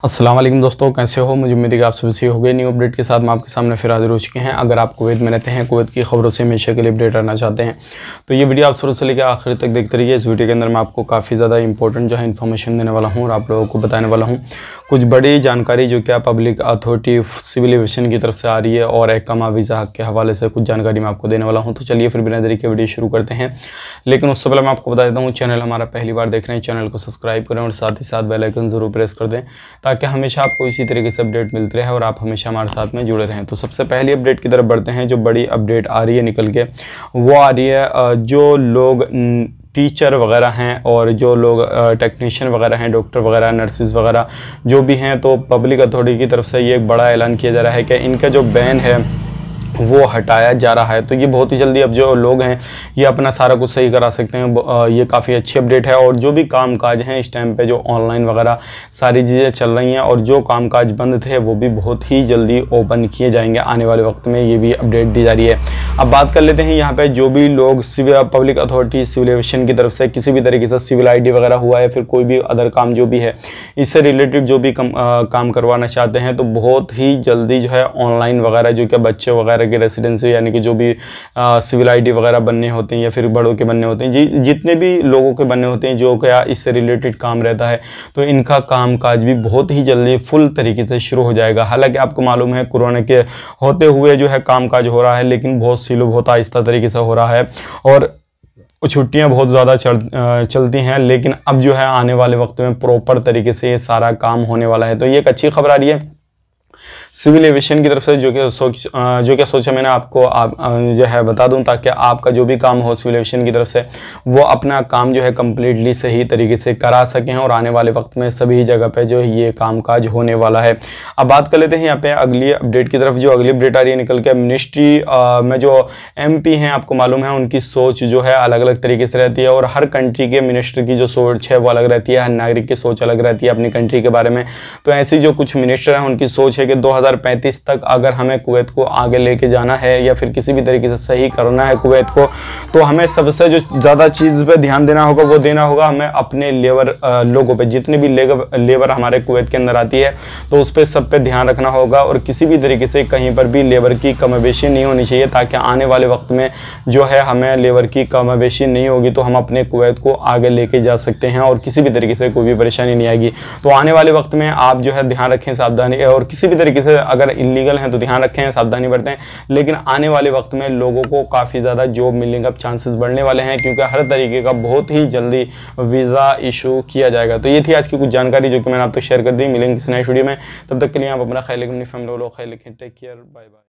अस्सलाम वालेकुम दोस्तों, कैसे हो। मुझे उम्मीद है कि आप सभी सही हो गए। न्यू अपडेट के साथ मैं आपके सामने फिर हाजिर हो चुके हैं। अगर आप कुवैत में रहते हैं, कुवैत की खबरों से हमेशा के लिए अपडेट रहना चाहते हैं तो ये वीडियो आप शुरू से लेकर आखिर तक देखते रहिए। इस वीडियो के अंदर मैं आपको काफ़ी ज़्यादा इंपॉर्टेंट जो है इन्फॉर्मेशन देने वाला हूँ और आप लोगों को बताने वाला हूँ कुछ बड़ी जानकारी जो क्या पब्लिक अथॉरिटी सिविल एविएशन की तरफ से आ रही है और इकामा वीज़ा हक के हवाले से कुछ जानकारी मैं आपको देने वाला हूँ। तो चलिए फिर बिना देरी के वीडियो शुरू करते हैं। लेकिन उससे पहले मैं आपको बता देता हूँ, चैनल हमारा पहली बार देख रहे हैं, चैनल को सब्सक्राइब करें और साथ ही साथ बेल आइकन जरूर प्रेस कर दें ताकि हमेशा आपको इसी तरीके से अपडेट मिलती रहे और आप हमेशा हमारे साथ में जुड़े रहें। तो सबसे पहली अपडेट की तरफ बढ़ते हैं। जो बड़ी अपडेट आ रही है निकल के, वो आ रही है जो लोग टीचर वगैरह हैं और जो लोग टेक्नीशियन वगैरह हैं, डॉक्टर वगैरह, नर्सिस वगैरह जो भी हैं, तो पब्लिक अथॉरिटी की तरफ से ये एक बड़ा ऐलान किया जा रहा है कि इनका जो बैन है वो हटाया जा रहा है। तो ये बहुत ही जल्दी अब जो लोग हैं ये अपना सारा कुछ सही करा सकते हैं। ये काफ़ी अच्छी अपडेट है। और जो भी कामकाज हैं इस टाइम पे, जो ऑनलाइन वगैरह सारी चीज़ें चल रही हैं और जो कामकाज बंद थे वो भी बहुत ही जल्दी ओपन किए जाएंगे आने वाले वक्त में, ये भी अपडेट दी जा रही है। अब बात कर लेते हैं यहाँ पर जो भी लोग civil public authority civil aviation की तरफ से किसी भी तरीके से सिविल ID वगैरह हुआ है, फिर कोई भी अदर काम जो भी है इससे रिलेटेड जो भी काम करवाना चाहते हैं, तो बहुत ही जल्दी जो है ऑनलाइन वगैरह जो क्या बच्चे वगैरह के रेसिडेंसी यानी कि जो भी सिविल ID वगैरह बनने होते हैं या फिर बड़ों के बनने होते हैं, जितने भी लोगों के बनने होते हैं जो क्या इससे रिलेटेड काम रहता है, तो इनका कामकाज भी बहुत ही जल्दी फुल तरीके से शुरू हो जाएगा। हालांकि आपको मालूम है कोरोना के होते हुए जो है कामकाज हो रहा है, लेकिन बहुत स्लो बहुत आहिस्ता तरीके से हो रहा है और छुट्टियां बहुत ज़्यादा चलती हैं। लेकिन अब जो है आने वाले वक्त में प्रॉपर तरीके से ये सारा काम होने वाला है। तो ये एक अच्छी खबर आ रही है सिविल एविएशन की तरफ से, जो क्या सोचा मैंने आपको जो है बता दूं ताकि आपका जो भी काम हो सिविल एविएशन की तरफ से वो अपना काम जो है कम्प्लीटली सही तरीके से करा सकें और आने वाले वक्त में सभी जगह पे जो है ये कामकाज होने वाला है। अब बात कर लेते हैं यहाँ पे अगली अपडेट की तरफ। जो अगली अपडेट आ रही है निकल के, मिनिस्ट्री में जो MP हैं आपको मालूम है उनकी सोच जो है अलग अलग तरीके से रहती है और हर कंट्री के मिनिस्टर की जो सोच है वो अलग रहती है, हर नागरिक की सोच अलग रहती है अपनी कंट्री के बारे में। तो ऐसी जो कुछ मिनिस्टर हैं उनकी सोच है कि 2035 तक अगर हमें कुवैत को आगे लेके जाना है या फिर किसी भी तरीके से सही करना है कुवैत को, तो हमें सबसे जो ज़्यादा चीज़ पे ध्यान देना होगा वो देना होगा हमें अपने लेबर लोगों पे। जितने भी लेबर हमारे कुवैत के अंदर आती है तो उस पर सब पे ध्यान रखना होगा और किसी भी तरीके से कहीं पर भी लेबर की कमोबेशी नहीं होनी चाहिए, ताकि आने वाले वक्त में जो है हमें लेबर की कमोबेशी नहीं होगी तो हम अपने कुवैत को आगे लेके जा सकते हैं और किसी भी तरीके से कोई भी परेशानी नहीं आएगी। तो आने वाले वक्त में आप जो है ध्यान रखें, सावधानी, और किसी भी तरीके से अगर इलीगल हैं तो ध्यान रखें, सावधानी बरतें। लेकिन आने वाले वक्त में लोगों को काफ़ी ज़्यादा जॉब मिलने का चांसेस बढ़ने वाले हैं, क्योंकि हर तरीके का बहुत ही जल्दी वीज़ा इशू किया जाएगा। तो ये थी आज की कुछ जानकारी जो कि मैंने आप तक शेयर कर दी। मिलेंगे किसी नए वीडियो में, तब तक के लिए आप अपना ख्याल रखें, अपनी फैमिली वालों का ख्याल रखें। Take care, bye bye.